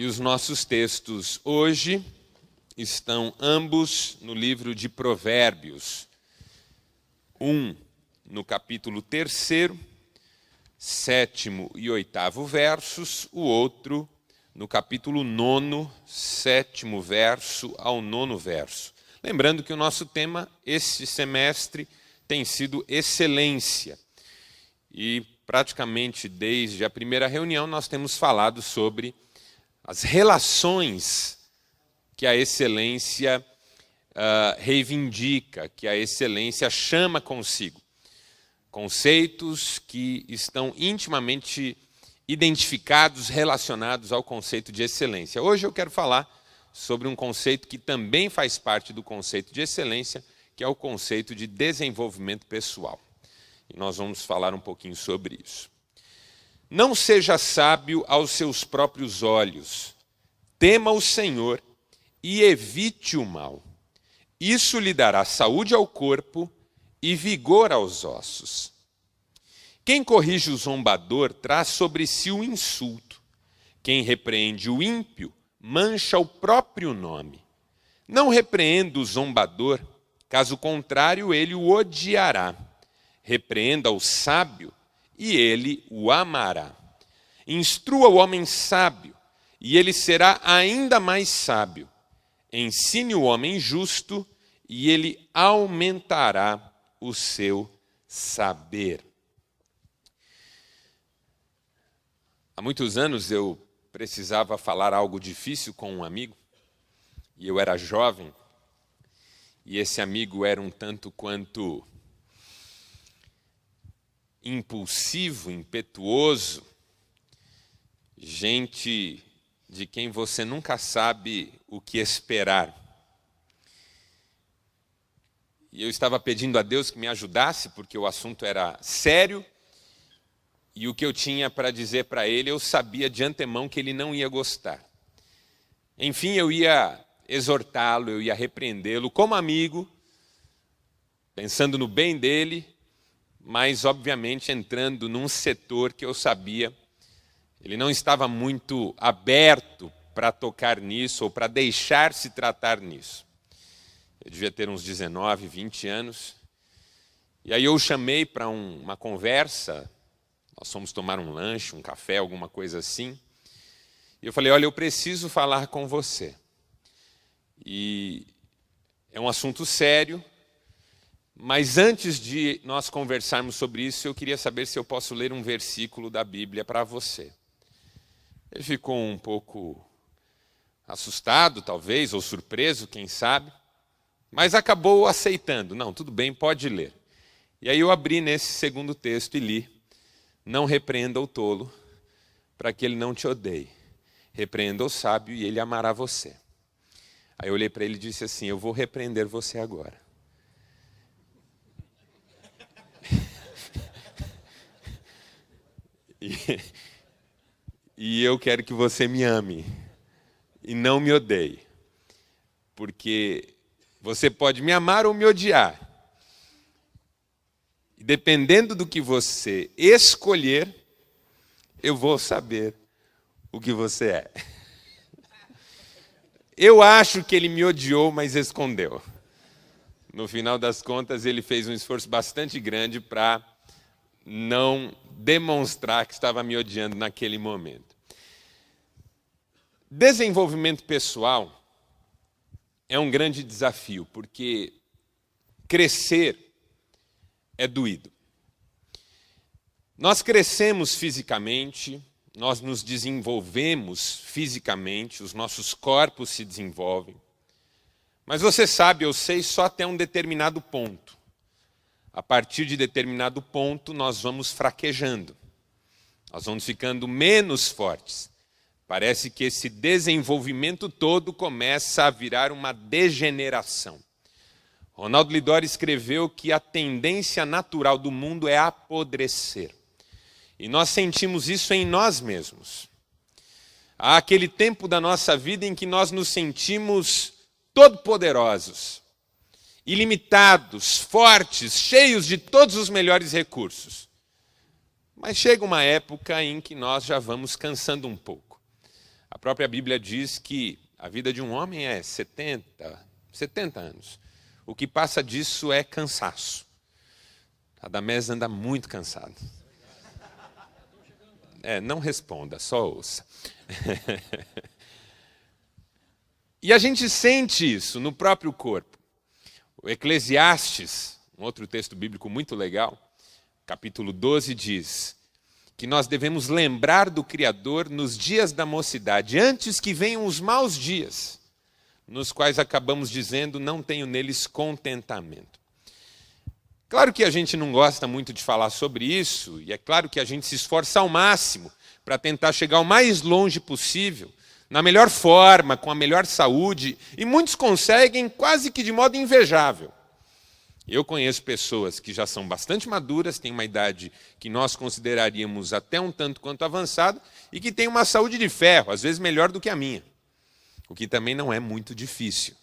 E os nossos textos hoje estão ambos no livro de Provérbios. Um no capítulo 3º, 7º e 8º versos, o outro no capítulo 9º, 7º verso ao 9º verso. Lembrando que o nosso tema, este semestre, tem sido excelência. E praticamente desde a primeira reunião nós temos falado sobre as relações que a excelência reivindica, que a excelência chama consigo. Conceitos que estão intimamente identificados, relacionados ao conceito de excelência. Hoje eu quero falar sobre um conceito que também faz parte do conceito de excelência, que é o conceito de desenvolvimento pessoal. E nós vamos falar um pouquinho sobre isso. Não seja sábio aos seus próprios olhos. Tema o Senhor e evite o mal. Isso lhe dará saúde ao corpo e vigor aos ossos. Quem corrige o zombador traz sobre si o insulto. Quem repreende o ímpio mancha o próprio nome. Não repreenda o zombador, caso contrário ele o odiará. Repreenda o sábio e ele o amará. Instrua o homem sábio e ele será ainda mais sábio. Ensine o homem justo e ele aumentará o seu saber. Há muitos anos eu precisava falar algo difícil com um amigo, e eu era jovem, e esse amigo era um tanto quanto impulsivo, impetuoso, gente de quem você nunca sabe o que esperar. E eu estava pedindo a Deus que me ajudasse, porque o assunto era sério, e o que eu tinha para dizer para ele, eu sabia de antemão que ele não ia gostar. Enfim, eu ia exortá-lo, eu ia repreendê-lo como amigo, pensando no bem dele, mas obviamente entrando num setor que eu sabia, ele não estava muito aberto para tocar nisso ou para deixar-se tratar nisso. Eu devia ter uns 19, 20 anos. E aí eu o chamei para uma conversa. Nós fomos tomar um lanche, um café, alguma coisa assim. E eu falei, olha, eu preciso falar com você. E é um assunto sério, mas antes de nós conversarmos sobre isso, eu queria saber se eu posso ler um versículo da Bíblia para você. Ele ficou um pouco assustado, talvez, ou surpreso, quem sabe, mas acabou aceitando. Não, tudo bem, pode ler. E aí eu abri nesse segundo texto e li. Não repreenda o tolo, para que ele não te odeie. Repreenda o sábio e ele amará você. Aí eu olhei para ele e disse assim, eu vou repreender você agora. E eu quero que você me ame e não me odeie. Porque você pode me amar ou me odiar. E dependendo do que você escolher, eu vou saber o que você é. Eu acho que ele me odiou, mas escondeu. No final das contas, ele fez um esforço bastante grande para não demonstrar que estava me odiando naquele momento. Desenvolvimento pessoal é um grande desafio, porque crescer é doído. Nós crescemos fisicamente, nós nos desenvolvemos fisicamente, os nossos corpos se desenvolvem. Mas você sabe, eu sei, só até um determinado ponto. A partir de determinado ponto, nós vamos fraquejando. Nós vamos ficando menos fortes. Parece que esse desenvolvimento todo começa a virar uma degeneração. Ronaldo Lidório escreveu que a tendência natural do mundo é apodrecer. E nós sentimos isso em nós mesmos. Há aquele tempo da nossa vida em que nós nos sentimos todo-poderosos, ilimitados, fortes, cheios de todos os melhores recursos. Mas chega uma época em que nós já vamos cansando um pouco. A própria Bíblia diz que a vida de um homem é 70 anos. O que passa disso é cansaço. Radamés anda muito cansado. Não responda, só ouça. E a gente sente isso no próprio corpo. O Eclesiastes, um outro texto bíblico muito legal, capítulo 12, diz que nós devemos lembrar do Criador nos dias da mocidade, antes que venham os maus dias, nos quais acabamos dizendo, não tenho neles contentamento. Claro que a gente não gosta muito de falar sobre isso, e é claro que a gente se esforça ao máximo para tentar chegar o mais longe possível, na melhor forma, com a melhor saúde, e muitos conseguem quase que de modo invejável. Eu conheço pessoas que já são bastante maduras, têm uma idade que nós consideraríamos até um tanto quanto avançada, e que têm uma saúde de ferro, às vezes melhor do que a minha, o que também não é muito difícil.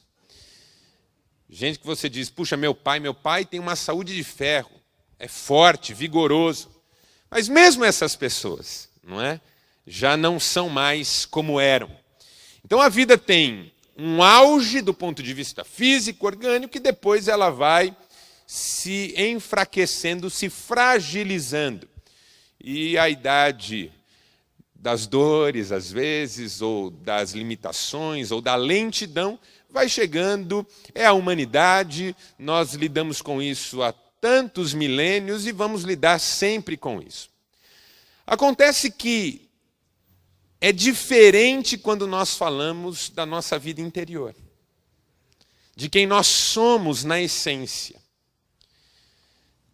Gente que você diz, puxa, meu pai tem uma saúde de ferro, é forte, vigoroso. Mas mesmo essas pessoas, não é? Já não são mais como eram. Então a vida tem um auge do ponto de vista físico, orgânico, e depois ela vai se enfraquecendo, se fragilizando. E a idade das dores, às vezes, ou das limitações, ou da lentidão, vai chegando, é a humanidade, nós lidamos com isso há tantos milênios e vamos lidar sempre com isso. Acontece que é diferente quando nós falamos da nossa vida interior, de quem nós somos na essência.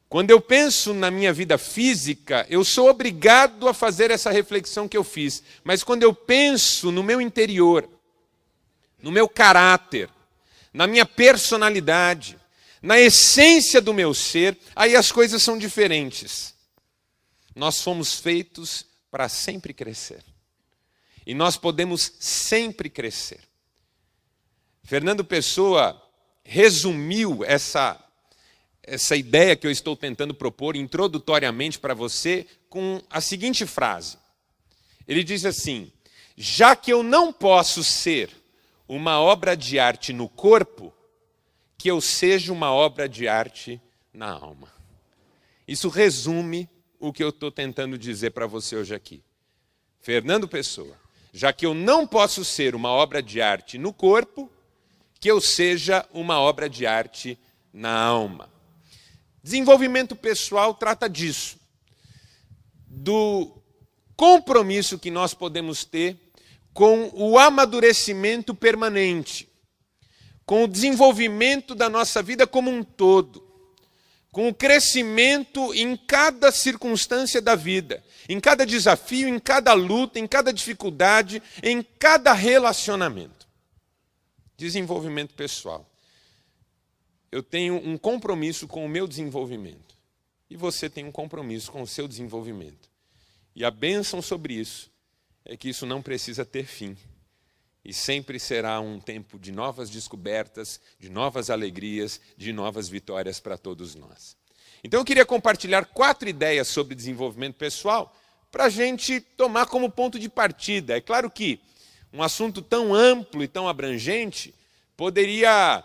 Quando eu penso na minha vida física, eu sou obrigado a fazer essa reflexão que eu fiz. Mas quando eu penso no meu interior, no meu caráter, na minha personalidade, na essência do meu ser, aí as coisas são diferentes. Nós fomos feitos para sempre crescer. E nós podemos sempre crescer. Fernando Pessoa resumiu essa ideia que eu estou tentando propor introdutoriamente para você com a seguinte frase. Ele diz assim, já que eu não posso ser uma obra de arte no corpo, que eu seja uma obra de arte na alma. Isso resume o que eu estou tentando dizer para você hoje aqui. Fernando Pessoa, já que eu não posso ser uma obra de arte no corpo, que eu seja uma obra de arte na alma. Desenvolvimento pessoal trata disso, do compromisso que nós podemos ter com o amadurecimento permanente, com o desenvolvimento da nossa vida como um todo, com o crescimento em cada circunstância da vida, em cada desafio, em cada luta, em cada dificuldade, em cada relacionamento. Desenvolvimento pessoal. Eu tenho um compromisso com o meu desenvolvimento. E você tem um compromisso com o seu desenvolvimento. E a bênção sobre isso é que isso não precisa ter fim. E sempre será um tempo de novas descobertas, de novas alegrias, de novas vitórias para todos nós. Então eu queria compartilhar 4 ideias sobre desenvolvimento pessoal para a gente tomar como ponto de partida. É claro que um assunto tão amplo e tão abrangente poderia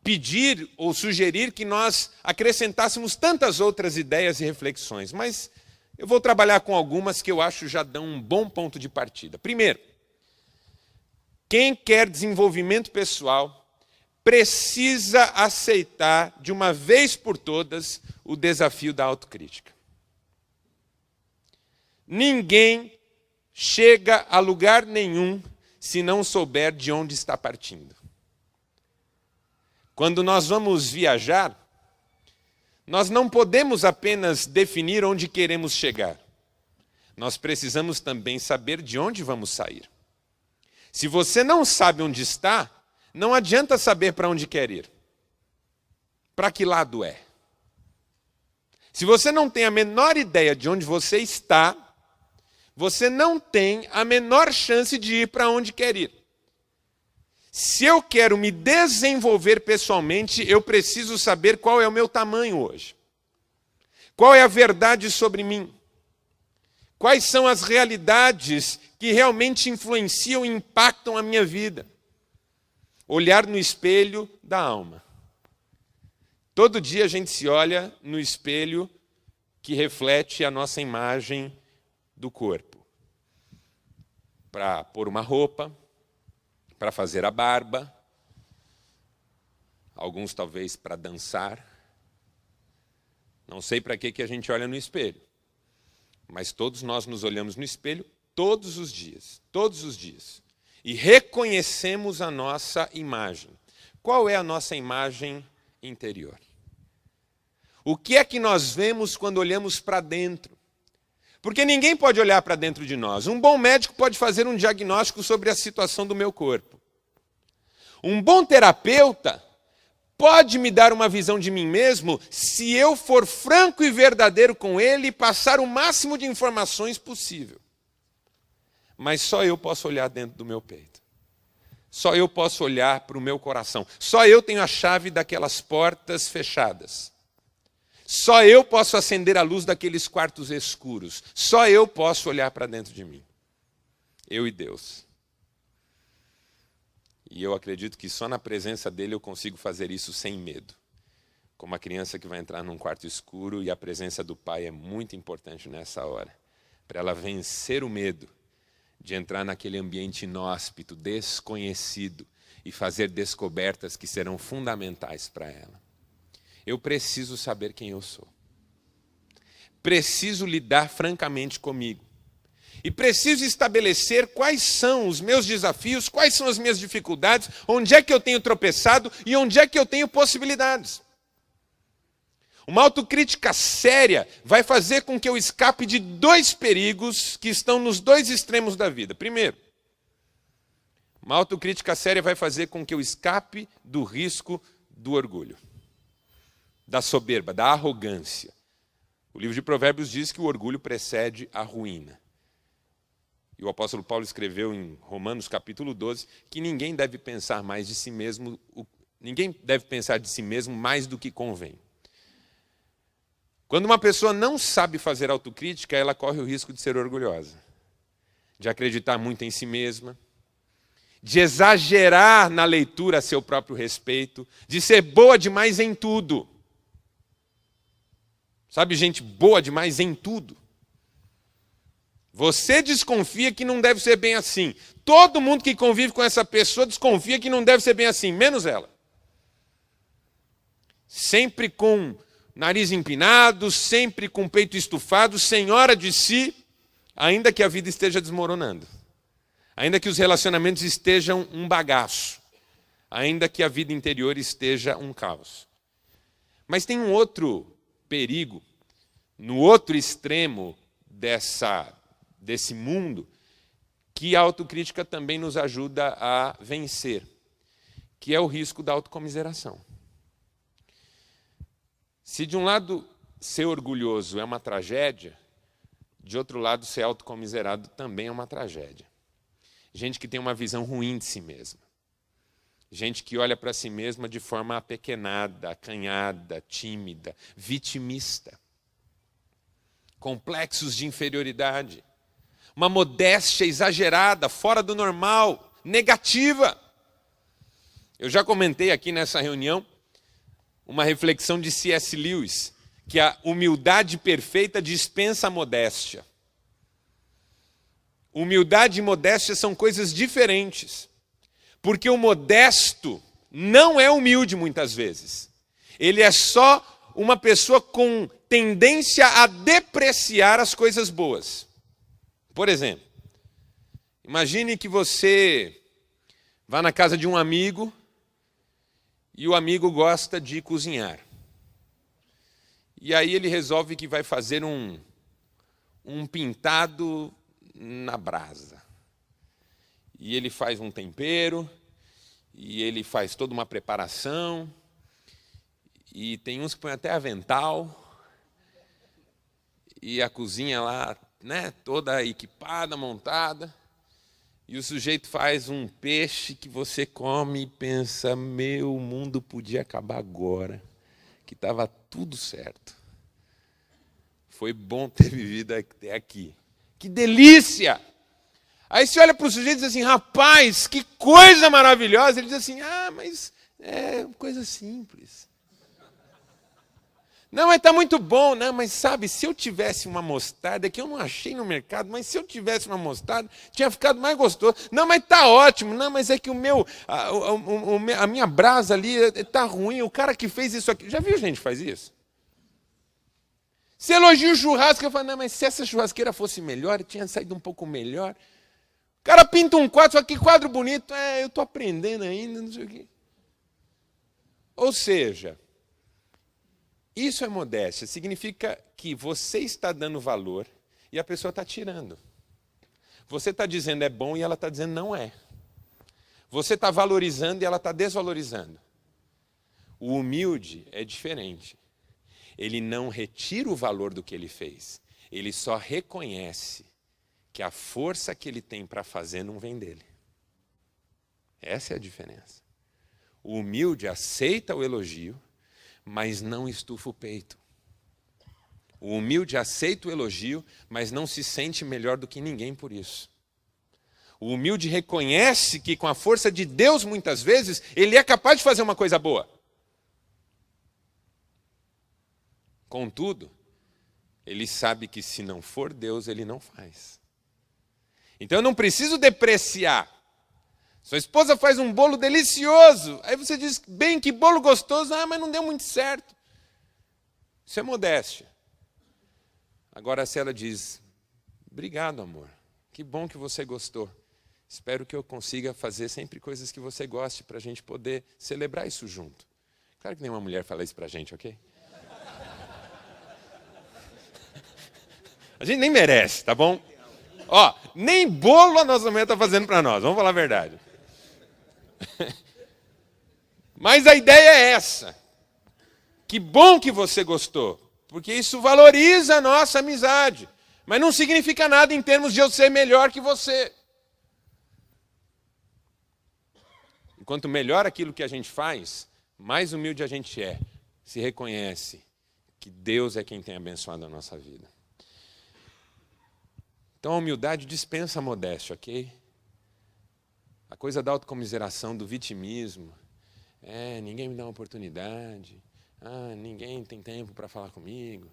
pedir ou sugerir que nós acrescentássemos tantas outras ideias e reflexões, mas eu vou trabalhar com algumas que eu acho já dão um bom ponto de partida. Primeiro, quem quer desenvolvimento pessoal precisa aceitar de uma vez por todas o desafio da autocrítica. Ninguém chega a lugar nenhum se não souber de onde está partindo. Quando nós vamos viajar, nós não podemos apenas definir onde queremos chegar. Nós precisamos também saber de onde vamos sair. Se você não sabe onde está, não adianta saber para onde quer ir. Para que lado é? Se você não tem a menor ideia de onde você está, você não tem a menor chance de ir para onde quer ir. Se eu quero me desenvolver pessoalmente, eu preciso saber qual é o meu tamanho hoje. Qual é a verdade sobre mim? Quais são as realidades que realmente influenciam e impactam a minha vida? Olhar no espelho da alma. Todo dia a gente se olha no espelho que reflete a nossa imagem do corpo. Para pôr uma roupa, para fazer a barba, alguns talvez para dançar. Não sei para que a gente olha no espelho, mas todos nós nos olhamos no espelho todos os dias, e reconhecemos a nossa imagem. Qual é a nossa imagem interior? O que é que nós vemos quando olhamos para dentro? Porque ninguém pode olhar para dentro de nós. Um bom médico pode fazer um diagnóstico sobre a situação do meu corpo. Um bom terapeuta pode me dar uma visão de mim mesmo se eu for franco e verdadeiro com ele e passar o máximo de informações possível. Mas só eu posso olhar dentro do meu peito. Só eu posso olhar para o meu coração. Só eu tenho a chave daquelas portas fechadas. Só eu posso acender a luz daqueles quartos escuros. Só eu posso olhar para dentro de mim. Eu e Deus. E eu acredito que só na presença dele eu consigo fazer isso sem medo. Como a criança que vai entrar num quarto escuro, e a presença do Pai é muito importante nessa hora. Para ela vencer o medo de entrar naquele ambiente inóspito, desconhecido, e fazer descobertas que serão fundamentais para ela. Eu preciso saber quem eu sou. Preciso lidar francamente comigo. E preciso estabelecer quais são os meus desafios, quais são as minhas dificuldades, onde é que eu tenho tropeçado e onde é que eu tenho possibilidades. Uma autocrítica séria vai fazer com que eu escape de dois perigos que estão nos dois extremos da vida. Primeiro, uma autocrítica séria vai fazer com que eu escape do risco do orgulho, da soberba, da arrogância. O livro de Provérbios diz que o orgulho precede a ruína. E o apóstolo Paulo escreveu em Romanos capítulo 12 que ninguém deve pensar mais de si mesmo, ninguém deve pensar de si mesmo mais do que convém. Quando uma pessoa não sabe fazer autocrítica, ela corre o risco de ser orgulhosa, de acreditar muito em si mesma, de exagerar na leitura a seu próprio respeito, de ser boa demais em tudo. Sabe, gente boa demais em tudo. Você desconfia que não deve ser bem assim. Todo mundo que convive com essa pessoa desconfia que não deve ser bem assim, menos ela. Sempre com nariz empinado, sempre com peito estufado, senhora de si, ainda que a vida esteja desmoronando. Ainda que os relacionamentos estejam um bagaço. Ainda que a vida interior esteja um caos. Mas tem um outro perigo, no outro extremo desse mundo, que a autocrítica também nos ajuda a vencer, que é o risco da autocomiseração. Se de um lado ser orgulhoso é uma tragédia, de outro lado ser autocomiserado também é uma tragédia. Gente que tem uma visão ruim de si mesma. Gente que olha para si mesma de forma apequenada, acanhada, tímida, vitimista. Complexos de inferioridade. Uma modéstia exagerada, fora do normal, negativa. Eu já comentei aqui nessa reunião uma reflexão de C.S. Lewis, que a humildade perfeita dispensa a modéstia. Humildade e modéstia são coisas diferentes. Porque o modesto não é humilde muitas vezes. Ele é só uma pessoa com tendência a depreciar as coisas boas. Por exemplo, imagine que você vá na casa de um amigo e o amigo gosta de cozinhar. E aí ele resolve que vai fazer um pintado na brasa. E ele faz um tempero, e ele faz toda uma preparação, e tem uns que põem até avental, e a cozinha lá, né, toda equipada, montada, e o sujeito faz um peixe que você come e pensa, meu mundo podia acabar agora, que estava tudo certo. Foi bom ter vivido até aqui. Que delícia! Aí você olha para o sujeito e diz assim, rapaz, que coisa maravilhosa. Ele diz assim, mas é coisa simples. Não, mas está muito bom. Não, mas sabe, se eu tivesse uma mostarda, que eu não achei no mercado, mas se eu tivesse uma mostarda, tinha ficado mais gostoso. Não, mas está ótimo. Não, mas é que a minha brasa ali está ruim. O cara que fez isso aqui. Já viu gente que faz isso? Se elogia o churrasco, eu falo, não, mas se essa churrasqueira fosse melhor, tinha saído um pouco melhor. O cara pinta um quadro, só que quadro bonito. Eu estou aprendendo ainda, não sei o quê. Ou seja, isso é modéstia. Significa que você está dando valor e a pessoa está tirando. Você está dizendo é bom e ela está dizendo não é. Você está valorizando e ela está desvalorizando. O humilde é diferente. Ele não retira o valor do que ele fez. Ele só reconhece que a força que ele tem para fazer não vem dele. Essa é a diferença. O humilde aceita o elogio, mas não estufa o peito. O humilde aceita o elogio, mas não se sente melhor do que ninguém por isso. O humilde reconhece que com a força de Deus, muitas vezes, ele é capaz de fazer uma coisa boa. Contudo, ele sabe que se não for Deus, ele não faz. Então eu não preciso depreciar. Sua esposa faz um bolo delicioso. Aí você diz, bem, que bolo gostoso. Mas não deu muito certo. Isso é modéstia. Agora se ela diz, obrigado, amor. Que bom que você gostou. Espero que eu consiga fazer sempre coisas que você goste para a gente poder celebrar isso junto. Claro que nenhuma mulher fala isso para a gente, ok? A gente nem merece, tá bom? Nem bolo a nossa mulher está fazendo para nós, vamos falar a verdade. Mas a ideia é essa. Que bom que você gostou, porque isso valoriza a nossa amizade. Mas não significa nada em termos de eu ser melhor que você. Quanto melhor aquilo que a gente faz, mais humilde a gente é. Se reconhece que Deus é quem tem abençoado a nossa vida. Então a humildade dispensa a modéstia, ok? A coisa da autocomiseração, do vitimismo. Ninguém me dá uma oportunidade. Ninguém tem tempo para falar comigo.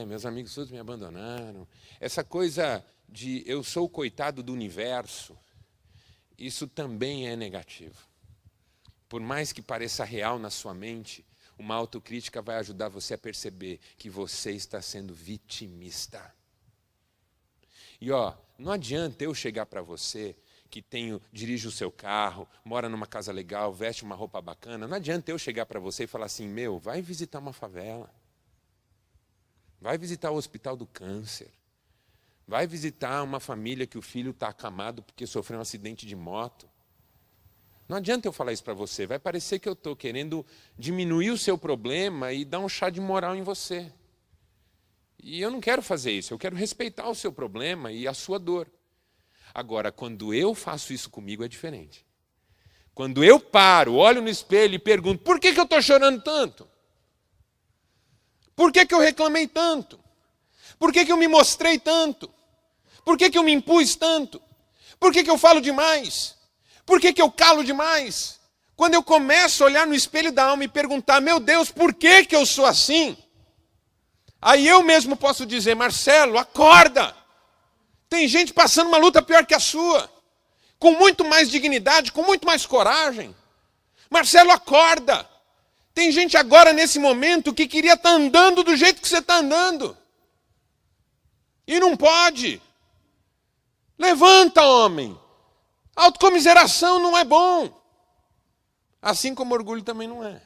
Meus amigos todos me abandonaram. Essa coisa de eu sou o coitado do universo, isso também é negativo. Por mais que pareça real na sua mente, uma autocrítica vai ajudar você a perceber que você está sendo vitimista. E não adianta eu chegar para você que dirige o seu carro, mora numa casa legal, veste uma roupa bacana, não adianta eu chegar para você e falar assim, vai visitar uma favela, vai visitar o hospital do câncer, vai visitar uma família que o filho está acamado porque sofreu um acidente de moto. Não adianta eu falar isso para você, vai parecer que eu estou querendo diminuir o seu problema e dar um chá de moral em você. E eu não quero fazer isso, eu quero respeitar o seu problema e a sua dor. Agora, quando eu faço isso comigo, é diferente. Quando eu paro, olho no espelho e pergunto, por que eu estou chorando tanto? Por que eu reclamei tanto? Por que eu me mostrei tanto? Por que eu me impus tanto? Por que eu falo demais? Por que eu calo demais? Quando eu começo a olhar no espelho da alma e perguntar, meu Deus, por que eu sou assim? Aí eu mesmo posso dizer, Marcelo, acorda! Tem gente passando uma luta pior que a sua, com muito mais dignidade, com muito mais coragem. Marcelo, acorda! Tem gente agora nesse momento que queria estar andando do jeito que você está andando. E não pode. Levanta, homem! Autocomiseração não é bom. Assim como orgulho também não é.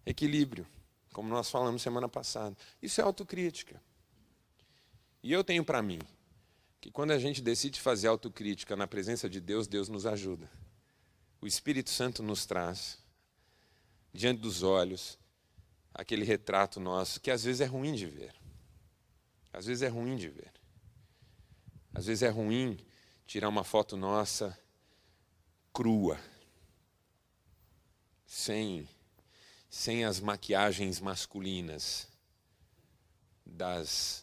Equilíbrio. Como nós falamos semana passada. Isso é autocrítica. E eu tenho para mim que quando a gente decide fazer autocrítica na presença de Deus, Deus nos ajuda. O Espírito Santo nos traz, diante dos olhos, aquele retrato nosso, que às vezes é ruim de ver. Às vezes é ruim de ver. Às vezes é ruim tirar uma foto nossa crua, sem as maquiagens masculinas das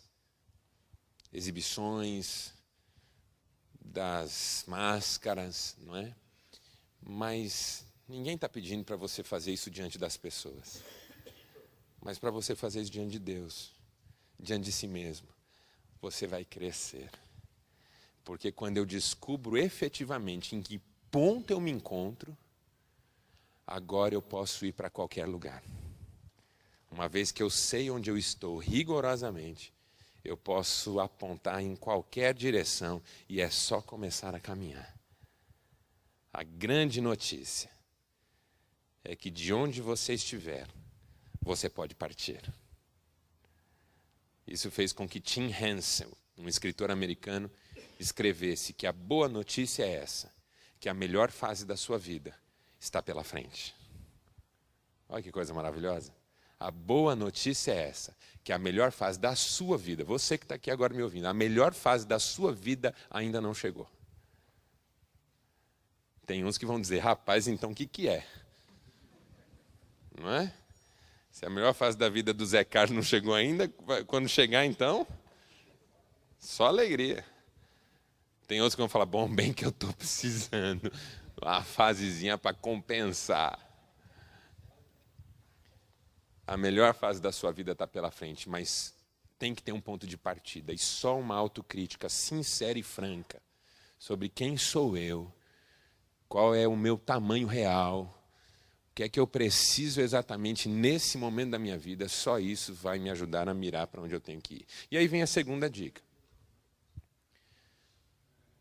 exibições, das máscaras, não é? Mas ninguém está pedindo para você fazer isso diante das pessoas. Mas para você fazer isso diante de Deus, diante de si mesmo, você vai crescer. Porque quando eu descubro efetivamente em que ponto eu me encontro, agora eu posso ir para qualquer lugar. Uma vez que eu sei onde eu estou rigorosamente, eu posso apontar em qualquer direção e é só começar a caminhar. A grande notícia é que de onde você estiver, você pode partir. Isso fez com que Tim Hensel, um escritor americano, escrevesse que a boa notícia é essa, que a melhor fase da sua vida está pela frente. Olha que coisa maravilhosa. A boa notícia é essa, que a melhor fase da sua vida, você que está aqui agora me ouvindo, a melhor fase da sua vida ainda não chegou. Tem uns que vão dizer, rapaz, então o que é? Não é? Se a melhor fase da vida do Zé Carlos não chegou ainda, quando chegar então, só alegria. Tem outros que vão falar, bom, bem que eu estou precisando, uma fasezinha para compensar. A melhor fase da sua vida está pela frente, mas tem que ter um ponto de partida. E só uma autocrítica sincera e franca sobre quem sou eu, qual é o meu tamanho real, o que é que eu preciso exatamente nesse momento da minha vida, só isso vai me ajudar a mirar para onde eu tenho que ir. E aí vem a segunda dica.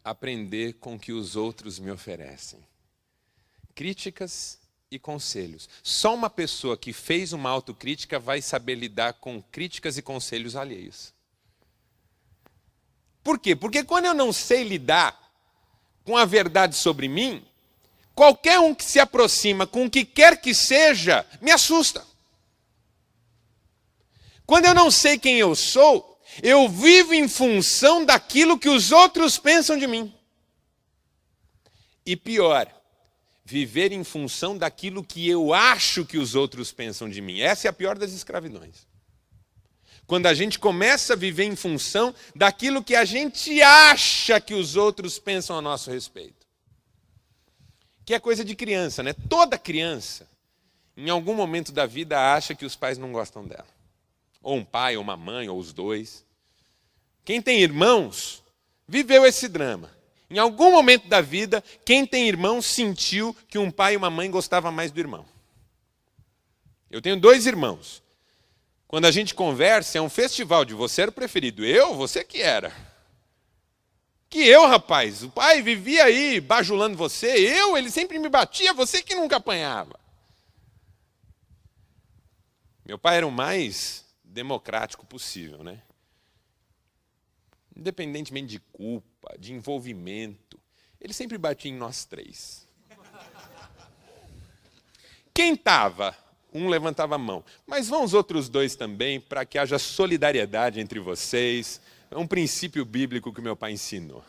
Aprender com o que os outros me oferecem. Críticas e conselhos. Só uma pessoa que fez uma autocrítica vai saber lidar com críticas e conselhos alheios. Por quê? Porque quando eu não sei lidar com a verdade sobre mim, qualquer um que se aproxima com o que quer que seja, me assusta. Quando eu não sei quem eu sou, eu vivo em função daquilo que os outros pensam de mim. E pior, viver em função daquilo que eu acho que os outros pensam de mim. Essa é a pior das escravidões. Quando a gente começa a viver em função daquilo que a gente acha que os outros pensam a nosso respeito. Que é coisa de criança, né? Toda criança, em algum momento da vida, acha que os pais não gostam dela. Ou um pai, ou uma mãe, ou os dois. Quem tem irmãos, viveu esse drama. Em algum momento da vida, quem tem irmão sentiu que um pai e uma mãe gostavam mais do irmão. Eu tenho 2 irmãos. Quando a gente conversa, é um festival de você era o preferido. Eu? Você que era. Que eu, rapaz? O pai vivia aí bajulando você. Ele sempre me batia, você que nunca apanhava. Meu pai era o mais democrático possível, né? Independentemente de culpa, de envolvimento, ele sempre batia em nós 3. Quem estava? Um levantava a mão. Mas vão os outros 2 também, para que haja solidariedade entre vocês. É um princípio bíblico que meu pai ensinou.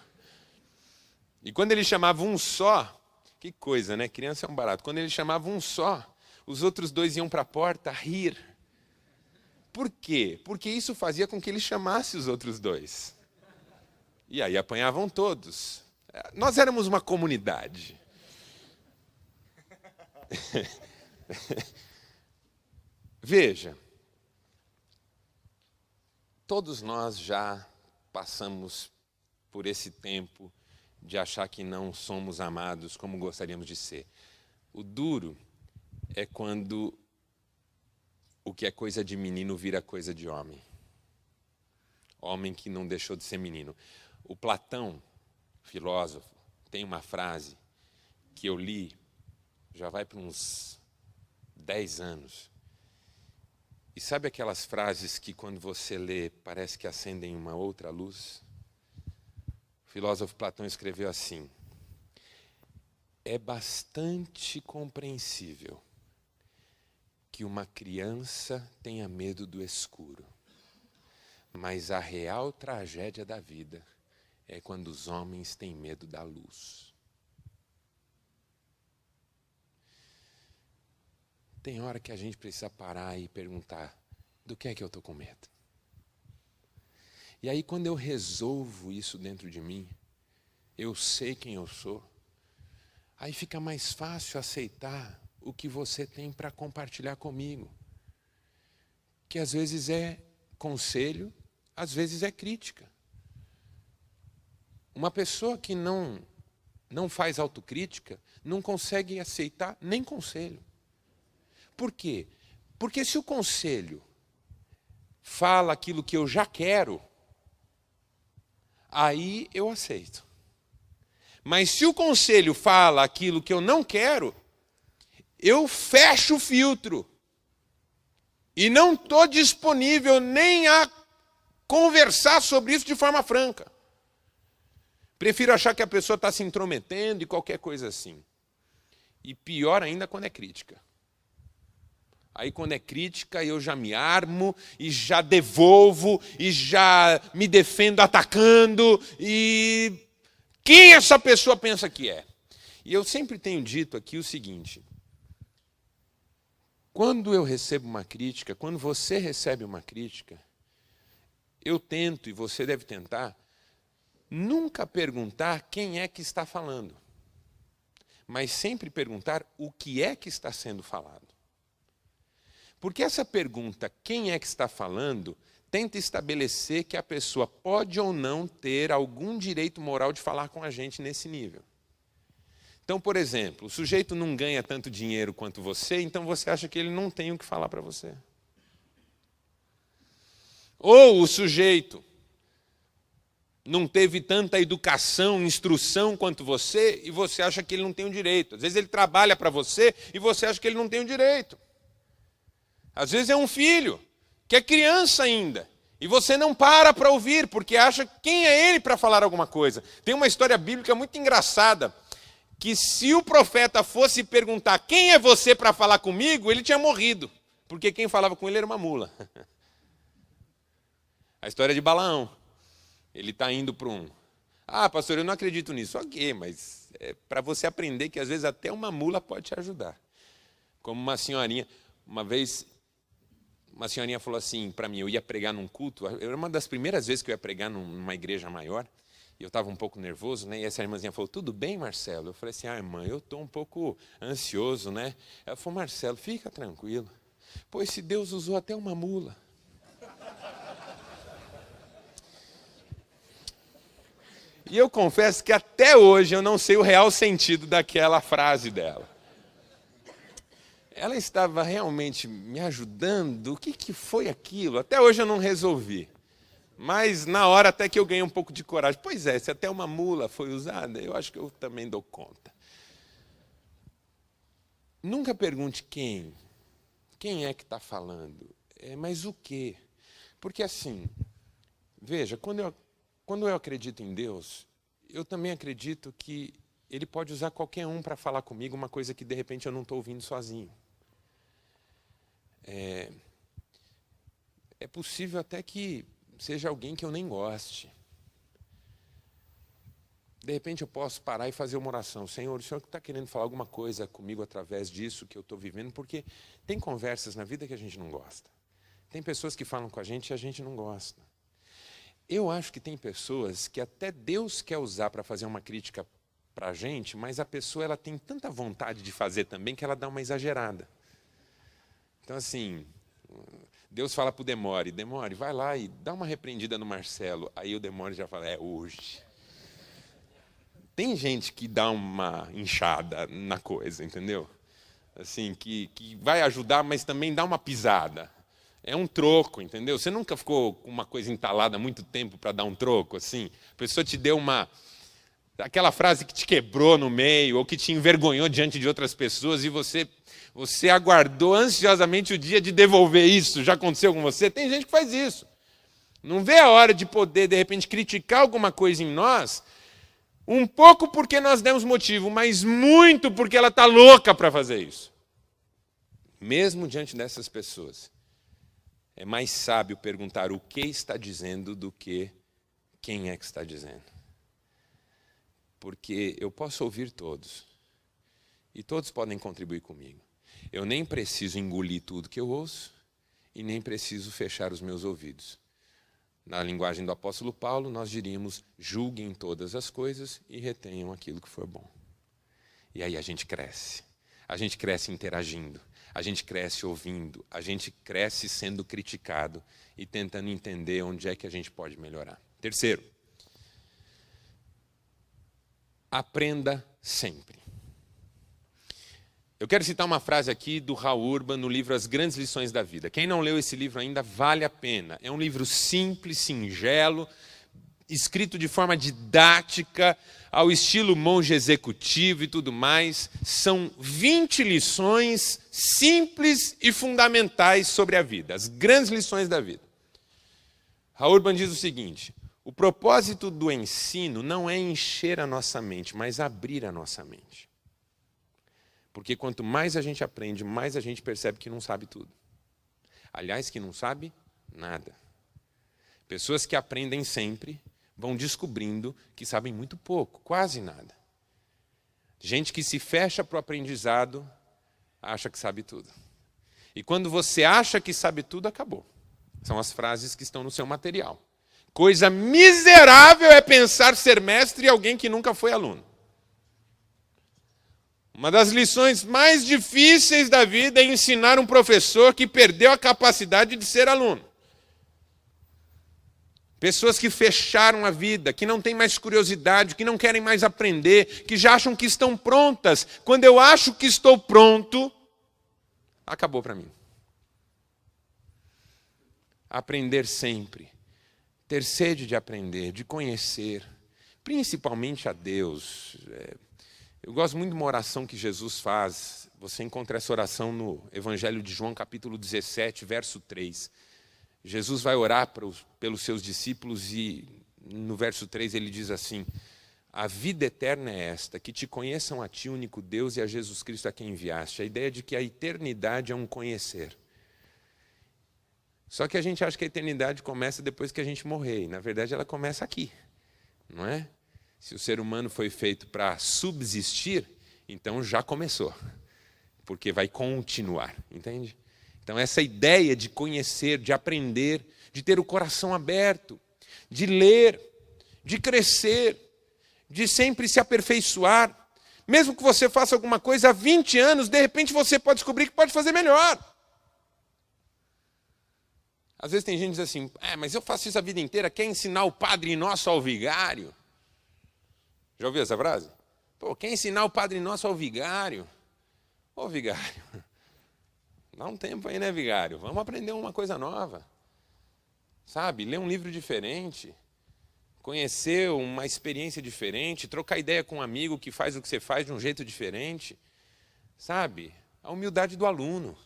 E quando ele chamava um só, que coisa, né? Criança é um barato. Quando ele chamava um só, os outros 2 iam para a porta rir. Por quê? Porque isso fazia com que ele chamasse os outros 2. E aí apanhavam todos. Nós éramos uma comunidade. Veja, todos nós já passamos por esse tempo de achar que não somos amados como gostaríamos de ser. O duro é quando o que é coisa de menino vira coisa de homem. Homem que não deixou de ser menino. O Platão, filósofo, tem uma frase que eu li, já vai para uns 10 anos. E sabe aquelas frases que quando você lê parece que acendem uma outra luz? O filósofo Platão escreveu assim: é bastante compreensível que uma criança tenha medo do escuro, mas a real tragédia da vida é quando os homens têm medo da luz. Tem hora que a gente precisa parar e perguntar, do que é que eu estou com medo? E aí, quando eu resolvo isso dentro de mim, eu sei quem eu sou, aí fica mais fácil aceitar o que você tem para compartilhar comigo. Que às vezes é conselho, às vezes é crítica. Uma pessoa que não faz autocrítica não consegue aceitar nem conselho. Por quê? Porque se o conselho fala aquilo que eu já quero, aí eu aceito. Mas se o conselho fala aquilo que eu não quero, eu fecho o filtro. E não estou disponível nem a conversar sobre isso de forma franca. Prefiro achar que a pessoa está se intrometendo e qualquer coisa assim. E pior ainda quando é crítica. Aí quando é crítica eu já me armo e já devolvo e já me defendo atacando. E quem essa pessoa pensa que é? E eu sempre tenho dito aqui o seguinte: quando eu recebo uma crítica, quando você recebe uma crítica, eu tento, e você deve tentar, nunca perguntar quem é que está falando, mas sempre perguntar o que é que está sendo falado. Porque essa pergunta, quem é que está falando, tenta estabelecer que a pessoa pode ou não ter algum direito moral de falar com a gente nesse nível. Então, por exemplo, o sujeito não ganha tanto dinheiro quanto você, então você acha que ele não tem o que falar para você. Ou o sujeito não teve tanta educação, instrução quanto você, e você acha que ele não tem o direito. Às vezes ele trabalha para você e você acha que ele não tem o direito. Às vezes é um filho, que é criança ainda, e você não para ouvir, porque acha quem é ele para falar alguma coisa. Tem uma história bíblica muito engraçada, que se o profeta fosse perguntar quem é você para falar comigo, ele tinha morrido, porque quem falava com ele era uma mula. A história de Balaão. Ele está indo para um... Ah, pastor, eu não acredito nisso. Ok, mas é para você aprender que às vezes até uma mula pode te ajudar. Como uma senhorinha, uma vez, uma senhorinha falou assim para mim, eu ia pregar num culto, era uma das primeiras vezes que eu ia pregar numa igreja maior, e eu estava um pouco nervoso, né? E essa irmãzinha falou, tudo bem, Marcelo? Eu falei assim, irmã, eu estou um pouco ansioso, né? Ela falou, Marcelo, fica tranquilo, pois se Deus usou até uma mula. E eu confesso que até hoje eu não sei o real sentido daquela frase dela. Ela estava realmente me ajudando? O que foi aquilo? Até hoje eu não resolvi. Mas na hora até que eu ganhei um pouco de coragem. Pois é, se até uma mula foi usada, eu acho que eu também dou conta. Nunca pergunte quem. Quem é que está falando? Mas o quê? Porque assim, veja, quando eu acredito em Deus, eu também acredito que Ele pode usar qualquer um para falar comigo uma coisa que de repente eu não estou ouvindo sozinho. É possível até que seja alguém que eu nem goste. De repente eu posso parar e fazer uma oração. Senhor, o Senhor está querendo falar alguma coisa comigo através disso que eu estou vivendo, porque tem conversas na vida que a gente não gosta. Tem pessoas que falam com a gente e a gente não gosta. Eu acho que tem pessoas que até Deus quer usar para fazer uma crítica para a gente, mas a pessoa ela tem tanta vontade de fazer também que ela dá uma exagerada. Então, assim, Deus fala para o Demore, vai lá e dá uma repreendida no Marcelo. Aí o Demore já fala, hoje. Tem gente que dá uma inchada na coisa, entendeu? Assim, que vai ajudar, mas também dá uma pisada. É um troco, entendeu? Você nunca ficou com uma coisa entalada há muito tempo para dar um troco, assim? A pessoa te deu aquela frase que te quebrou no meio, ou que te envergonhou diante de outras pessoas, e você aguardou ansiosamente o dia de devolver isso. Já aconteceu com você? Tem gente que faz isso. Não vê a hora de poder, de repente, criticar alguma coisa em nós, um pouco porque nós demos motivo, mas muito porque ela está louca para fazer isso. Mesmo diante dessas pessoas, é mais sábio perguntar o que está dizendo do que quem é que está dizendo. Porque eu posso ouvir todos, e todos podem contribuir comigo. Eu nem preciso engolir tudo que eu ouço, e nem preciso fechar os meus ouvidos. Na linguagem do apóstolo Paulo, nós diríamos: julguem todas as coisas e retenham aquilo que for bom. E aí a gente cresce. A gente cresce interagindo. A gente cresce ouvindo. A gente cresce sendo criticado e tentando entender onde é que a gente pode melhorar. Terceiro, aprenda sempre. Eu quero citar uma frase aqui do Hal Urban no livro As Grandes Lições da Vida. Quem não leu esse livro ainda, vale a pena. É um livro simples, singelo, escrito de forma didática, ao estilo monge executivo e tudo mais. São 20 lições simples e fundamentais sobre a vida, as grandes lições da vida. Hal Urban diz o seguinte: o propósito do ensino não é encher a nossa mente, mas abrir a nossa mente. Porque quanto mais a gente aprende, mais a gente percebe que não sabe tudo. Aliás, que não sabe nada. Pessoas que aprendem sempre vão descobrindo que sabem muito pouco, quase nada. Gente que se fecha para o aprendizado, acha que sabe tudo. E quando você acha que sabe tudo, acabou. São as frases que estão no seu material. Coisa miserável é pensar ser mestre e alguém que nunca foi aluno. Uma das lições mais difíceis da vida é ensinar um professor que perdeu a capacidade de ser aluno. Pessoas que fecharam a vida, que não têm mais curiosidade, que não querem mais aprender, que já acham que estão prontas. Quando eu acho que estou pronto, acabou para mim. Aprender sempre. Ter sede de aprender, de conhecer, principalmente a Deus. Eu gosto muito de uma oração que Jesus faz. Você encontra essa oração no Evangelho de João, capítulo 17, verso 3. Jesus vai orar pelos seus discípulos e no verso 3 ele diz assim: a vida eterna é esta, que te conheçam a ti, único Deus, e a Jesus Cristo a quem enviaste. A ideia de que a eternidade é um conhecer. Só que a gente acha que a eternidade começa depois que a gente morrer. E, na verdade, ela começa aqui, não é? Se o ser humano foi feito para subsistir, então já começou, porque vai continuar, entende? Então essa ideia de conhecer, de aprender, de ter o coração aberto, de ler, de crescer, de sempre se aperfeiçoar, mesmo que você faça alguma coisa há 20 anos, de repente você pode descobrir que pode fazer melhor. Às vezes tem gente que diz assim: mas eu faço isso a vida inteira, quer ensinar o Padre Nosso ao vigário? Já ouviu essa frase? Pô, quer ensinar o Padre Nosso ao vigário? Ô vigário, dá um tempo aí, né, vigário? Vamos aprender uma coisa nova. Sabe, ler um livro diferente, conhecer uma experiência diferente, trocar ideia com um amigo que faz o que você faz de um jeito diferente. Sabe, a humildade do aluno.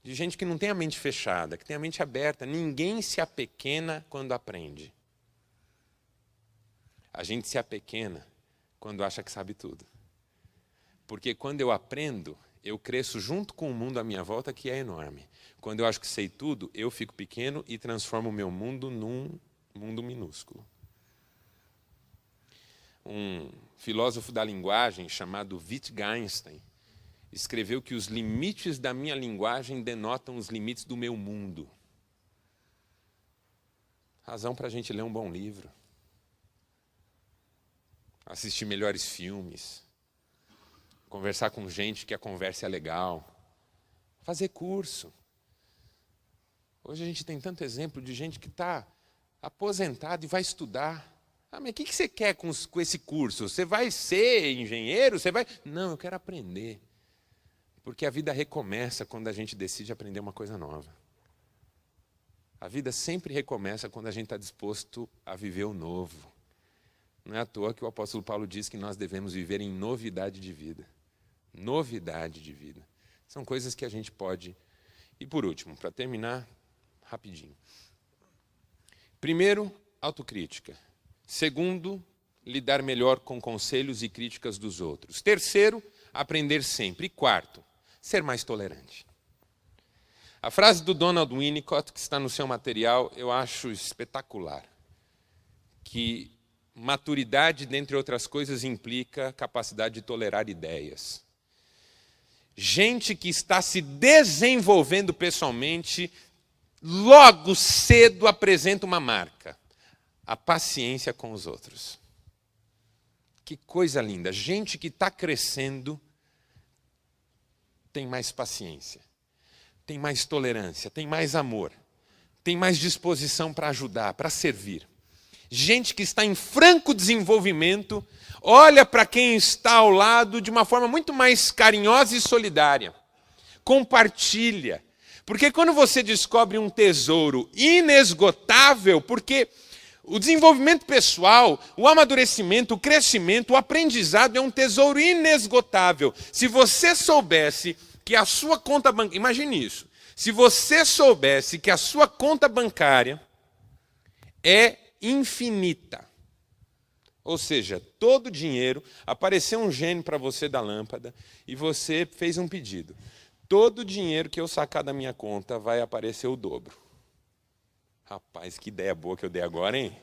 De gente que não tem a mente fechada, que tem a mente aberta. Ninguém se apequena quando aprende. A gente se apequena quando acha que sabe tudo. Porque quando eu aprendo, eu cresço junto com o mundo à minha volta, que é enorme. Quando eu acho que sei tudo, eu fico pequeno e transformo o meu mundo num mundo minúsculo. Um filósofo da linguagem chamado Wittgenstein escreveu que os limites da minha linguagem denotam os limites do meu mundo. Razão para a gente ler um bom livro. Assistir melhores filmes. Conversar com gente que a conversa é legal. Fazer curso. Hoje a gente tem tanto exemplo de gente que está aposentado e vai estudar. Mas o que você quer com esse curso? Você vai ser engenheiro? Você vai... Não, eu quero aprender. Porque a vida recomeça quando a gente decide aprender uma coisa nova. A vida sempre recomeça quando a gente está disposto a viver o novo. Não é à toa que o apóstolo Paulo diz que nós devemos viver em novidade de vida. Novidade de vida. São coisas que a gente pode... E por último, para terminar, rapidinho. Primeiro, autocrítica. Segundo, lidar melhor com conselhos e críticas dos outros. Terceiro, aprender sempre. E quarto, ser mais tolerante. A frase do Donald Winnicott, que está no seu material, eu acho espetacular. Que maturidade, dentre outras coisas, implica capacidade de tolerar ideias. Gente que está se desenvolvendo pessoalmente logo cedo apresenta uma marca: a paciência com os outros. Que coisa linda. Gente que está crescendo tem mais paciência, tem mais tolerância, tem mais amor, tem mais disposição para ajudar, para servir. Gente que está em franco desenvolvimento olha para quem está ao lado de uma forma muito mais carinhosa e solidária. Compartilha. Porque quando você descobre um tesouro inesgotável, porque o desenvolvimento pessoal, o amadurecimento, o crescimento, o aprendizado é um tesouro inesgotável. Se você soubesse que a sua conta bancária, imagine isso, se você soubesse que a sua conta bancária é infinita, ou seja, todo o dinheiro, apareceu um gênio para você da lâmpada e você fez um pedido. Todo o dinheiro que eu sacar da minha conta vai aparecer o dobro. Rapaz, que ideia boa que eu dei agora, hein?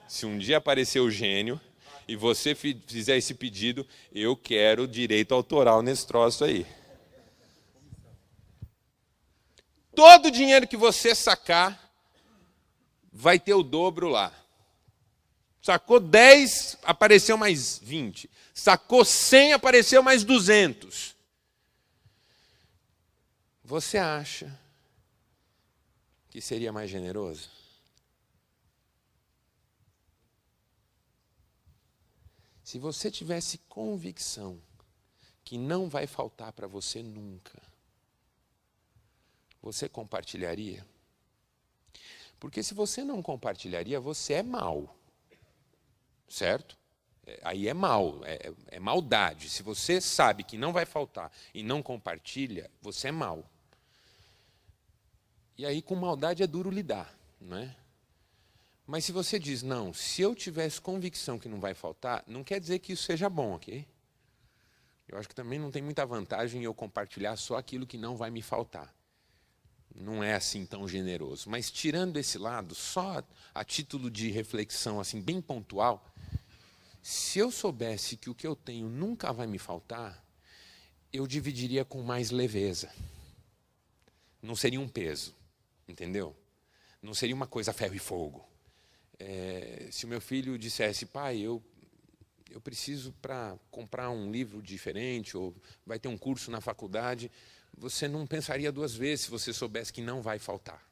Se um dia aparecer o gênio e você fizer esse pedido, eu quero direito autoral nesse troço aí. Todo o dinheiro que você sacar vai ter o dobro lá. Sacou 10, apareceu mais 20. Sacou 100, apareceu mais 200. Você acha que seria mais generoso? Se você tivesse convicção que não vai faltar para você nunca, você compartilharia? Porque se você não compartilharia, você é mau. Certo? Aí é mal, é maldade. Se você sabe que não vai faltar e não compartilha, você é mau. E aí com maldade é duro lidar, não é? Mas se você diz, não, se eu tivesse convicção que não vai faltar, não quer dizer que isso seja bom, ok? Eu acho que também não tem muita vantagem em eu compartilhar só aquilo que não vai me faltar. Não é assim tão generoso. Mas tirando esse lado, só a título de reflexão assim bem pontual, se eu soubesse que o que eu tenho nunca vai me faltar, eu dividiria com mais leveza. Não seria um peso, entendeu? Não seria uma coisa ferro e fogo. Se o meu filho dissesse, pai, eu preciso para comprar um livro diferente, ou vai ter um curso na faculdade, você não pensaria duas vezes se você soubesse que não vai faltar.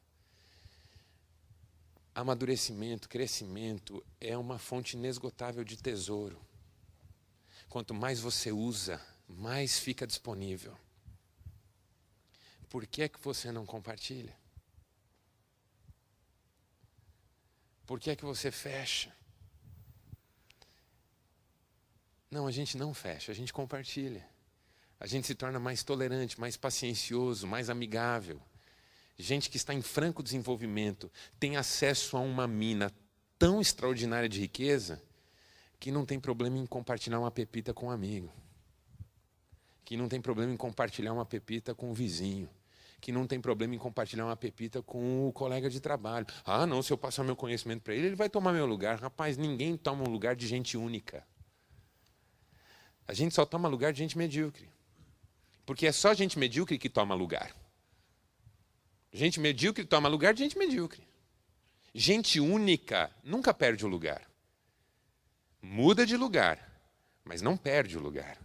Amadurecimento, crescimento é uma fonte inesgotável de tesouro. Quanto mais você usa, mais fica disponível. Por que é que você não compartilha? Por que é que você fecha? Não, a gente não fecha, a gente compartilha. A gente se torna mais tolerante, mais paciencioso, mais amigável. Gente que está em franco desenvolvimento tem acesso a uma mina tão extraordinária de riqueza que não tem problema em compartilhar uma pepita com um amigo. Que não tem problema em compartilhar uma pepita com o vizinho. Que não tem problema em compartilhar uma pepita com o colega de trabalho. Ah, não, se eu passar meu conhecimento para ele, ele vai tomar meu lugar. Rapaz, ninguém toma um lugar de gente única. A gente só toma lugar de gente medíocre. Porque é só gente medíocre que toma lugar. Gente medíocre toma lugar de gente medíocre. Gente única nunca perde o lugar. Muda de lugar, mas não perde o lugar.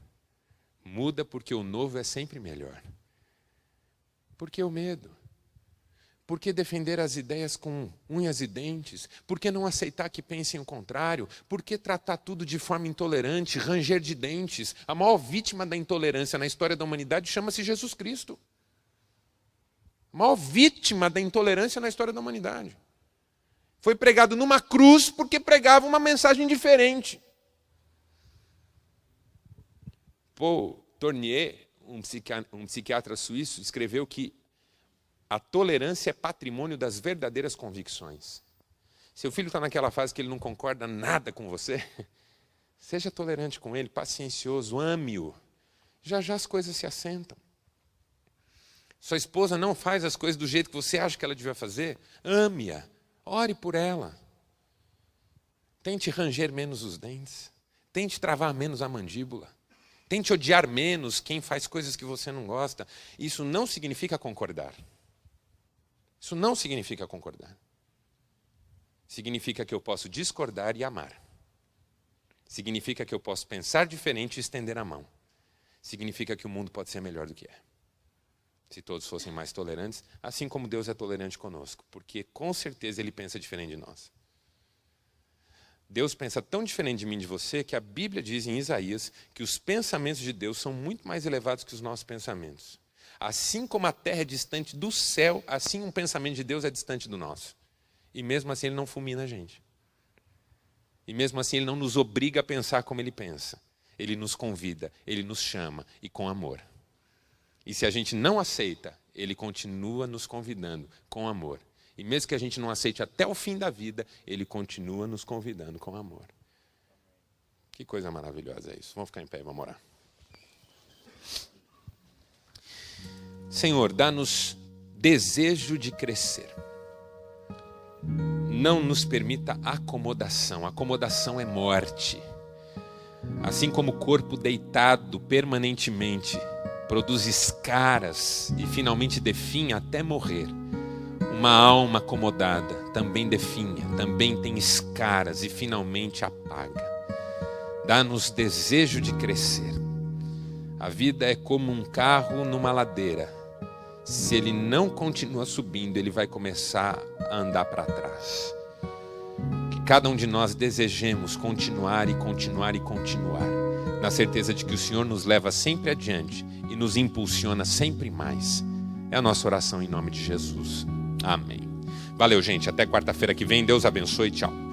Muda porque o novo é sempre melhor. Por que o medo? Por que defender as ideias com unhas e dentes? Por que não aceitar que pensem o contrário? Por que tratar tudo de forma intolerante, ranger de dentes? A maior vítima da intolerância na história da humanidade chama-se Jesus Cristo. A maior vítima da intolerância na história da humanidade. Foi pregado numa cruz porque pregava uma mensagem diferente. Paul Tournier, um psiquiatra suíço, escreveu que a tolerância é patrimônio das verdadeiras convicções. Seu filho está naquela fase que ele não concorda nada com você, seja tolerante com ele, paciencioso, ame-o. Já já as coisas se assentam. Sua esposa não faz as coisas do jeito que você acha que ela devia fazer, ame-a, ore por ela. Tente ranger menos os dentes, tente travar menos a mandíbula, tente odiar menos quem faz coisas que você não gosta. Isso não significa concordar. Isso não significa concordar. Significa que eu posso discordar e amar. Significa que eu posso pensar diferente e estender a mão. Significa que o mundo pode ser melhor do que é. Se todos fossem mais tolerantes, assim como Deus é tolerante conosco, porque com certeza Ele pensa diferente de nós. Deus pensa tão diferente de mim e de você que a Bíblia diz em Isaías que os pensamentos de Deus são muito mais elevados que os nossos pensamentos. Assim como a terra é distante do céu, assim um pensamento de Deus é distante do nosso. E mesmo assim Ele não fulmina a gente. E mesmo assim Ele não nos obriga a pensar como Ele pensa. Ele nos convida, Ele nos chama e com amor. E se a gente não aceita, Ele continua nos convidando com amor. E mesmo que a gente não aceite até o fim da vida, Ele continua nos convidando com amor. Que coisa maravilhosa é isso. Vamos ficar em pé e vamos orar. Senhor, dá-nos desejo de crescer. Não nos permita acomodação. Acomodação é morte. Assim como o corpo deitado permanentemente produz escaras e finalmente definha até morrer, uma alma acomodada também definha, também tem escaras e finalmente apaga. Dá-nos desejo de crescer. A vida é como um carro numa ladeira. Se ele não continua subindo, ele vai começar a andar para trás. Que cada um de nós desejemos continuar e continuar e continuar, na certeza de que o Senhor nos leva sempre adiante e nos impulsiona sempre mais. É a nossa oração em nome de Jesus. Amém. Valeu, gente. Até quarta-feira que vem. Deus abençoe. Tchau.